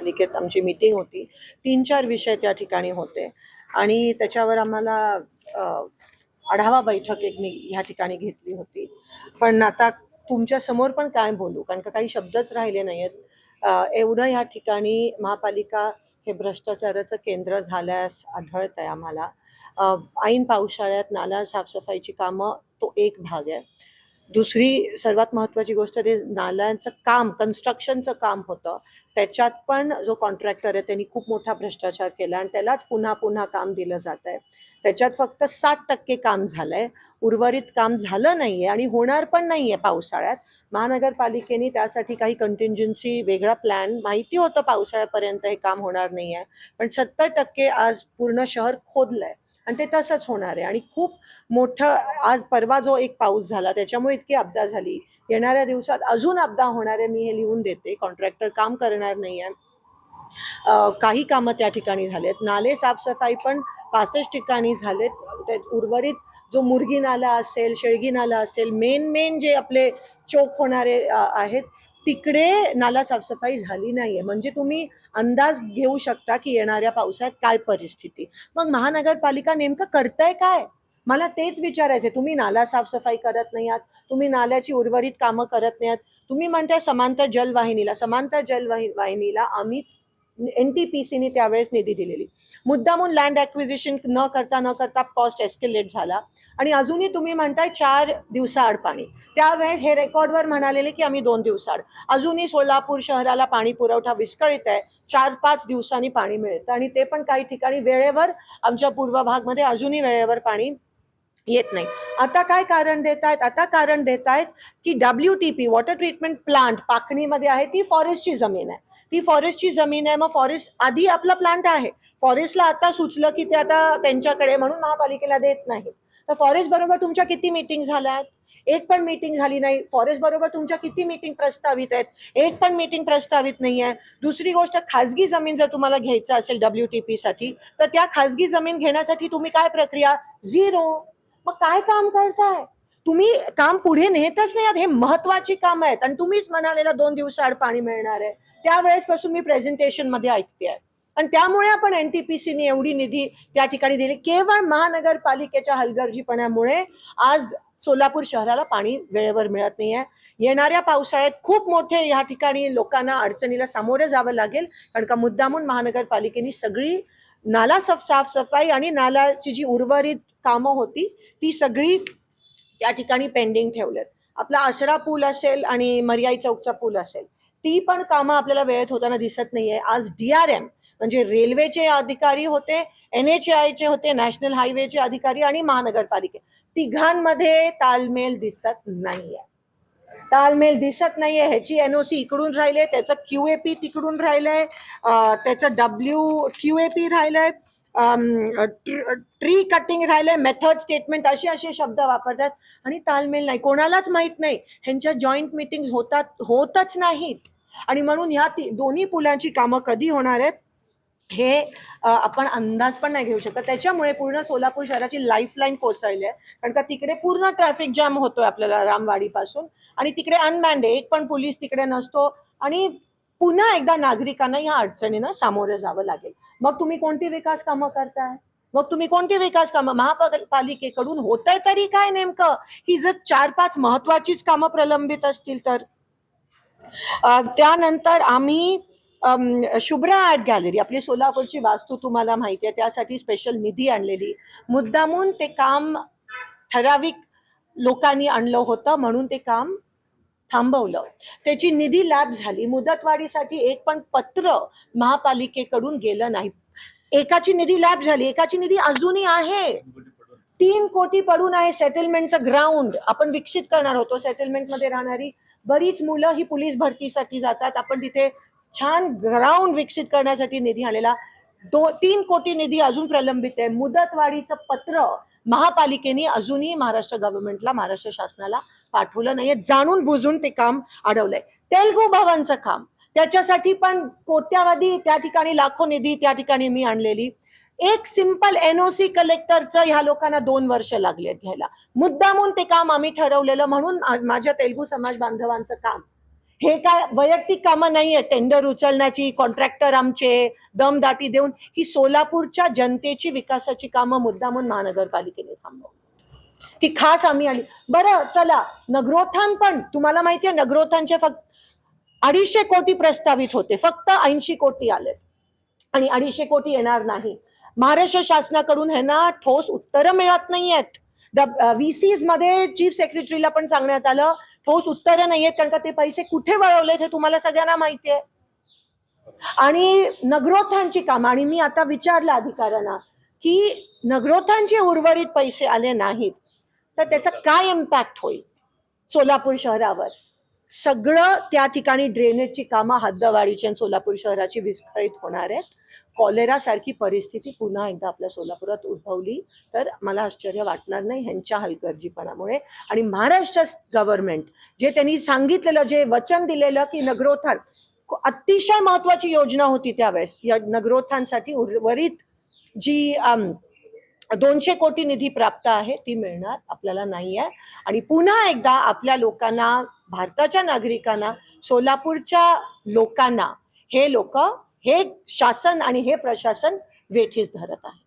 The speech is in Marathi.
महापालिकेत आमची मीटिंग होती. 3-4 विषय त्या ठिकाणी होते आणि त्याच्यावर आम्हाला आढावा बैठक एक मी ह्या ठिकाणी घेतली होती. पण आता तुमच्या समोर पण काय बोलू, कारण का काही शब्दच राहिले नाही आहेत. एवढं ह्या ठिकाणी महापालिका हे भ्रष्टाचाराचं केंद्र झाल्यास आढळत आहे आम्हाला. ऐन पावसाळ्यात नाला साफसफाईची कामं तो एक भाग आहे. दुसरी सर्वात महत्त्वाची गोष्ट ते नाल्यांचं काम, कन्स्ट्रक्शनचं काम होतं. त्याच्यात पण जो कॉन्ट्रॅक्टर आहे त्यांनी खूप मोठा भ्रष्टाचार केला आणि त्यालाच पुन्हा पुन्हा काम दिलं जात आहे. त्याच्यात फक्त 60% काम झालं आहे, उर्वरित काम झालं नाही आहे आणि होणार पण नाही आहे पावसाळ्यात. महानगरपालिकेने त्यासाठी काही कंटिंजन्सी, वेगळा प्लॅन, माहिती होतं पावसाळ्यापर्यंत हे काम होणार नाही आहे, पण 70% आज पूर्ण शहर खोदलं आहे आणि ते तसंच होणार आहे. आणि खूप मोठं आज परवा जो एक पाऊस झाला त्याच्यामुळे इतकी अपदा झाली. येणाऱ्या दिवसात अजून अपदा होणार आहे, मी हे लिहून देते. कॉन्ट्रॅक्टर काम करणार नाही आहे. काही कामं त्या ठिकाणी झालेत. नाले साफसफाई पण 65 ठिकाणी झालेत. उर्वरित जो मुरगी नाला असेल, शेळगी नाला असेल, मेन जे आपले चोक होणारे आहेत तिकडे नाला साफसफाई झाली नाहीये. म्हणजे तुम्ही अंदाज घेऊ शकता की येणाऱ्या पावसाळ्यात काय परिस्थिती. मग महानगरपालिका नेमकं करताय काय, मला तेच विचारायचं. तुम्ही नाला साफसफाई करत नाही आहात, तुम्ही नाल्याची उर्वरित कामं करत नाही आहात. तुम्ही म्हणताय समांतर जलवाहिनीला आम्हीच NTPCने त्यावेळेस निधी दिलेली. मुद्दामून लँड ॲक्विजिशन न करता कॉस्ट एस्केलेट झाला आणि अजूनही तुम्ही म्हणताय 4 दिवसाआड पाणी. त्यावेळेस हे रेकॉर्डवर म्हणालेले की आम्ही 2 दिवसाआड. अजूनही सोलापूर शहराला पाणी पुरवठा विस्कळीत आहे. 4-5 दिवसांनी पाणी मिळतं आणि ते पण काही ठिकाणी वेळेवर. आमच्या पूर्व भागमध्ये अजूनही वेळेवर पाणी येत नाही. आता काय कारण देत आहेत? आता कारण देत आहेत की WTP वॉटर ट्रीटमेंट प्लांट पाकणीमध्ये आहे, ती फॉरेस्टची जमीन आहे. ती फॉरेस्टची जमीन आहे. मग फॉरेस्ट आधी आपला प्लांट आहे, फॉरेस्टला आता सुचलं की ते आता त्यांच्याकडे म्हणून महापालिकेला देत नाही. तर फॉरेस्ट बरोबर तुमच्या किती मीटिंग झाल्यात? एक पण मीटिंग झाली नाही. फॉरेस्ट बरोबर तुमच्या किती मीटिंग प्रस्तावित आहेत? एक पण मीटिंग प्रस्तावित नाही आहे. दुसरी गोष्ट, खाजगी जमीन जर तुम्हाला घ्यायचं असेल WTP साठी, तर त्या खाजगी जमीन घेण्यासाठी तुम्ही काय प्रक्रिया? 0. मग काय काम करताय तुम्ही? काम पुढे नेतच नाही. हे महत्वाची काम आहेत आणि तुम्हीच म्हणालेला 2 दिवसाआड पाणी मिळणार आहे. त्यावेळेसपासून मी प्रेझेंटेशन मध्ये ऐकते आणि त्यामुळे आपण NTPCने एवढी निधी त्या ठिकाणी दिली. केवळ महानगरपालिकेच्या हलगर्जीपणामुळे आज सोलापूर शहराला पाणी वेळेवर मिळत नाही आहे. येणाऱ्या पावसाळ्यात खूप मोठे या ठिकाणी लोकांना अडचणीला सामोरे जावं लागेल, कारण का मुद्दामून महानगरपालिकेने सगळी नाला साफसफाई आणि नाल्याची जी उर्वरित कामं होती ती सगळी त्या ठिकाणी पेंडिंग ठेवलेत. आपला आसरा पूल असेल आणि मर्याई चौकचा पूल असेल, ती पण कामं आपल्याला वेळेत होताना दिसत नाहीये. आज DRM म्हणजे रेल्वेचे अधिकारी होते, NHAIचे होते, नॅशनल हायवेचे अधिकारी आणि महानगरपालिके, तिघांमध्ये ताळमेळ दिसत नाहीये. ह्याची NOC इकडून राहिले, त्याचं QAP तिकडून राहिलंय, त्याचं WQAP राहिलंय, ट्री कटिंग राहिलंय, मेथड स्टेटमेंट, असे शब्द वापरतात आणि ताळमेळ नाही. कोणालाच माहित नाही ह्यांच्या जॉईंट मीटिंग होतच नाहीत. आणि म्हणून ह्या दोन्ही पुलांची कामं कधी होणार आहेत हे आपण अंदाज पण नाही घेऊ शकत. त्याच्यामुळे पूर्ण सोलापूर शहराची लाईफलाईन कोसळली आहे, कारण का तिकडे पूर्ण ट्रॅफिक जॅम होतोय आपल्याला रामवाडीपासून आणि तिकडे अनमॅन्ड आहे, एक पण पोलीस तिकडे नसतो आणि पुन्हा एकदा नागरिकांना या अडचणींना सामोरे जावं लागेल. मग तुम्ही कोणती विकास कामं करताय? महापालिकेकडून होतंय तरी काय नेमकं? ही जर 4-5 महत्वाचीच कामं प्रलंबित असतील तर. त्यानंतर आम्ही शुभ्रा आर्ट गॅलरी, आपली सोलापूरची वास्तू तुम्हाला माहिती आहे, त्यासाठी स्पेशल निधी आणलेली. मुद्दामून ते काम ठराविक लोकांनी आणलं होतं म्हणून ते काम थांबवलं. त्याची निधी लॅब झाली. मुदतवाढीसाठी एक पण पत्र महापालिकेकडून गेलं नाही. एकाची निधी लॅब झाली, एकाची निधी अजूनही आहे. 3 कोटी पडून आहे. सेटलमेंटचं ग्राउंड आपण विकसित करणार होतो. सेटलमेंटमध्ये राहणारी बरीच मुलं ही पोलीस भरतीसाठी जातात. आपण तिथे छान ग्राउंड विकसित करण्यासाठी निधी आलेला. 3 कोटी निधी अजून प्रलंबित आहे. मुदतवाढीचं पत्र महापालिकेने अजूनही महाराष्ट्र गव्हर्नमेंटला, महाराष्ट्र शासनाला पाठवलं नाहीये. जाणून बुजून ते काम अडवलंय. तेलगू भवनचं काम, त्याच्यासाठी पण कोट्यावधी, त्या ठिकाणी लाखो निधी त्या ठिकाणी मी आणलेली. एक सिंपल NOC कलेक्टरचं ह्या लोकांना 2 वर्ष लागले घ्यायला. मुद्दामून ते काम आम्ही ठरवलेलं म्हणून माझ्या तेलगू समाज बांधवांचं काम हे काय वैयक्तिक कामं नाहीये, टेंडर उचलण्याची, कॉन्ट्रॅक्टर आमचे दमदाटी देऊन. ही सोलापूरच्या जनतेची विकासाची कामं मुद्दामून महानगरपालिकेने थांबवली. ती खास आम्ही आली. बरं चला, नगरोत्थान पण तुम्हाला माहितीये, नगरोत्थानचे फक्त 250 कोटी प्रस्तावित होते, फक्त 80 कोटी आले आणि 250 कोटी येणार नाही. महाराष्ट्र शासनाकडून ह्यांना ठोस उत्तरं मिळत नाहीयेत. VCs मध्ये चीफ सेक्रेटरीला पण सांगण्यात आलं, ठोस उत्तरं नाहीयेत, कारण का ते पैसे कुठे वळवलेत हे तुम्हाला सगळ्यांना माहिती आहे. आणि नगरोत्थानची कामं, आणि मी आता विचारलं अधिकाऱ्यांना की नगरोत्थानचे उर्वरित पैसे आले नाहीत तर त्याचा काय इम्पॅक्ट होईल सोलापूर शहरावर. सगळं त्या ठिकाणी ड्रेनेजची कामं हद्दवाढीची आणि सोलापूर शहराची विस्कळीत होणार आहेत. कॉलेरा सारखी परिस्थिती पुन्हा एकदा आपल्या सोलापुरात उद्भवली तर मला आश्चर्य वाटणार नाही ह्यांच्या हलगर्जीपणामुळे. आणि महाराष्ट्र गव्हर्नमेंट जे त्यांनी सांगितलेलं, जे वचन दिलेलं की नगरोत्थान, अतिशय महत्वाची योजना होती त्यावेळेस, या नगरोत्थानसाठी उर्वरित जी 200 कोटी निधी प्राप्त आहे ती मिळणार आपल्याला नाही आहे. आणि पुन्हा एकदा आपल्या लोकांना, भारताच्या नागरिकांना, सोलापूरच्या लोकांना हे शासन आणि हे प्रशासन वेठीस धरत आहे.